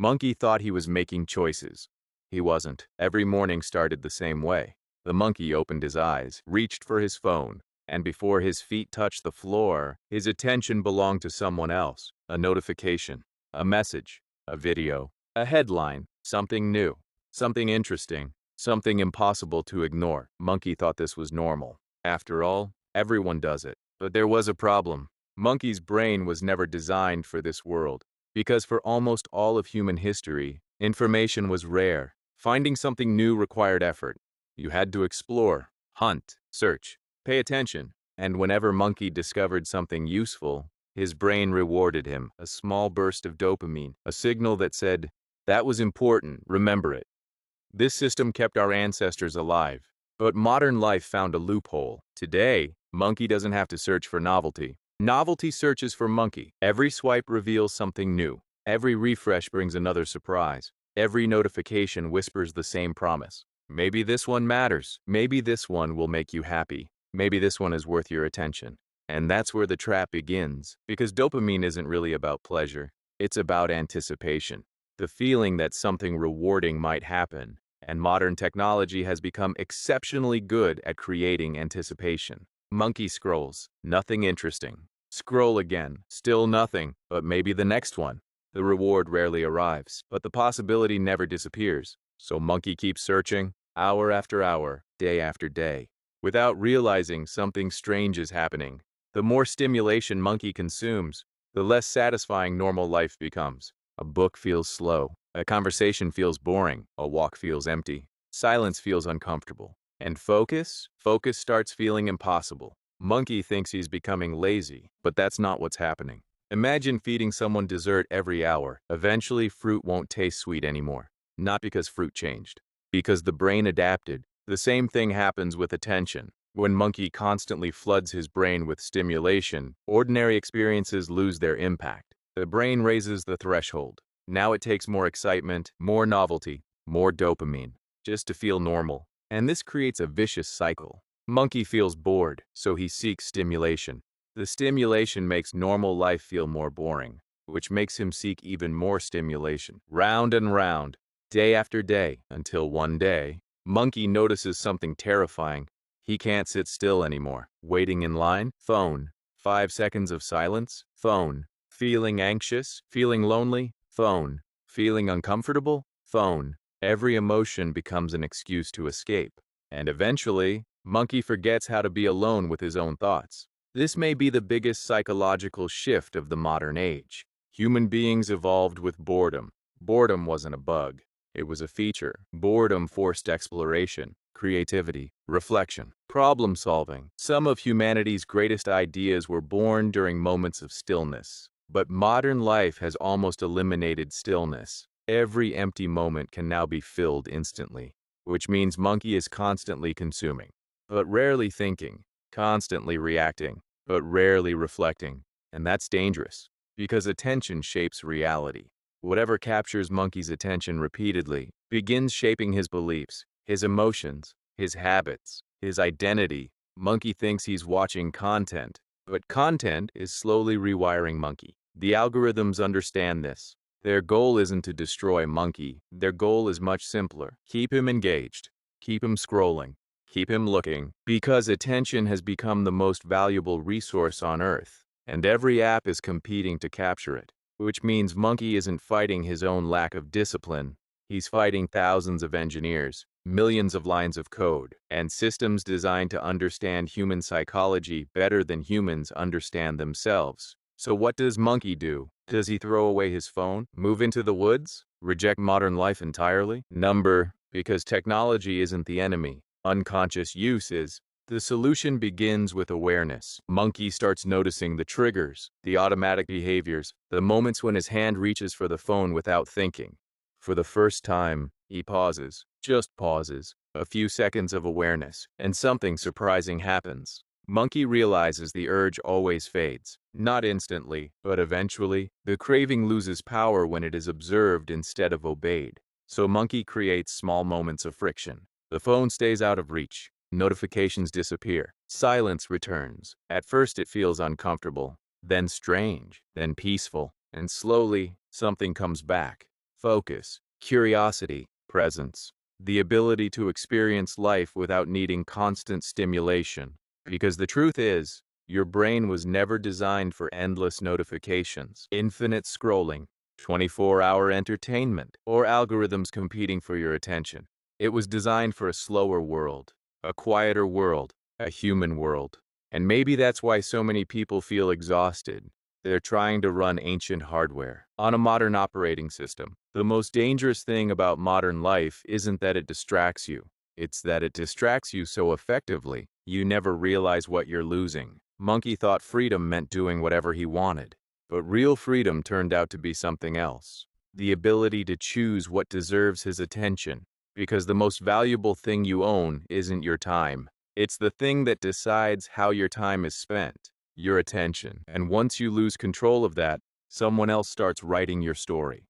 Monkey thought he was making choices. He wasn't. Every morning started the same way. The monkey opened his eyes, reached for his phone, and before his feet touched the floor, his attention belonged to someone else. A notification, a message, a video, a headline, something new, something interesting, something impossible to ignore. Monkey thought this was normal. After all, everyone does it. But there was a problem. Monkey's brain was never designed for this world, because for almost all of human history, information was rare. Finding something new required effort. You had to explore, hunt, search, pay attention, and whenever Monkey discovered something useful, his brain rewarded him, a small burst of dopamine, a signal that said, "That was important, remember it." This system kept our ancestors alive. But modern life found a loophole. Today, Monkey doesn't have to search for novelty. Novelty searches for Monkey. Every swipe reveals something new. Every refresh brings another surprise. Every notification whispers the same promise. Maybe this one matters. Maybe this one will make you happy. Maybe this one is worth your attention. And that's where the trap begins. Because dopamine isn't really about pleasure. It's about anticipation. The feeling that something rewarding might happen. And modern technology has become exceptionally good at creating anticipation. Monkey scrolls. Nothing interesting. Scroll again. Still nothing. But maybe the next one. The reward rarely arrives, but the possibility never disappears. So Monkey keeps searching, hour after hour, day after day, without realizing something strange is happening. The more stimulation Monkey consumes, the less satisfying normal life becomes. A book feels slow, a conversation feels boring, a walk feels empty, silence feels uncomfortable, and focus starts feeling impossible. Monkey thinks he's becoming lazy, but that's not what's happening. Imagine feeding someone dessert every hour. Eventually, fruit won't taste sweet anymore. Not because fruit changed, because the brain adapted. The same thing happens with attention. When Monkey constantly floods his brain with stimulation, ordinary experiences lose their impact. The brain raises the threshold. Now it takes more excitement, more novelty, more dopamine, just to feel normal. And this creates a vicious cycle. Monkey feels bored, so he seeks stimulation. The stimulation makes normal life feel more boring, which makes him seek even more stimulation. Round and round, day after day, until one day, Monkey notices something terrifying. He can't sit still anymore. Waiting in line? Phone. 5 seconds of silence? Phone. Feeling anxious? Feeling lonely? Phone. Feeling uncomfortable? Phone. Every emotion becomes an excuse to escape. And eventually, Monkey forgets how to be alone with his own thoughts. This may be the biggest psychological shift of the modern age. Human beings evolved with boredom. Boredom wasn't a bug. It was a feature. Boredom forced exploration, creativity, reflection, problem solving. Some of humanity's greatest ideas were born during moments of stillness. But modern life has almost eliminated stillness. Every empty moment can now be filled instantly, which means Monkey is constantly consuming, but rarely thinking, constantly reacting, but rarely reflecting. And that's dangerous, because attention shapes reality. Whatever captures Monkey's attention repeatedly begins shaping his beliefs, his emotions, his habits, his identity. Monkey thinks he's watching content, but content is slowly rewiring Monkey. The algorithms understand this. Their goal isn't to destroy Monkey. Their goal is much simpler. Keep him engaged. Keep him scrolling. Keep him looking. Because attention has become the most valuable resource on Earth, and every app is competing to capture it. Which means Monkey isn't fighting his own lack of discipline. He's fighting thousands of engineers, millions of lines of code, and systems designed to understand human psychology better than humans understand themselves. So what does Monkey do? Does he throw away his phone? Move into the woods? Reject modern life entirely? Because technology isn't the enemy. Unconscious use is. The solution begins with awareness. Monkey starts noticing the triggers, the automatic behaviors, the moments when his hand reaches for the phone without thinking. For the first time, he pauses, just pauses, a few seconds of awareness, and something surprising happens. Monkey realizes the urge always fades. Not instantly, but eventually, the craving loses power when it is observed instead of obeyed. So Monkey creates small moments of friction. The phone stays out of reach. Notifications disappear. Silence returns. At first it feels uncomfortable, then strange, then peaceful, and slowly, something comes back. focus, curiosity, presence, the ability to experience life without needing constant stimulation. Because the truth is, your brain was never designed for endless notifications, infinite scrolling, 24-hour entertainment, or algorithms competing for your attention. It was designed for a slower world, a quieter world, a human world. And maybe that's why so many people feel exhausted. They're trying to run ancient hardware on a modern operating system. The most dangerous thing about modern life isn't that it distracts you. It's that it distracts you so effectively, you never realize what you're losing. Monkey thought freedom meant doing whatever he wanted. But real freedom turned out to be something else. The ability to choose what deserves his attention. Because the most valuable thing you own isn't your time. It's the thing that decides how your time is spent. Your attention. And once you lose control of that, someone else starts writing your story.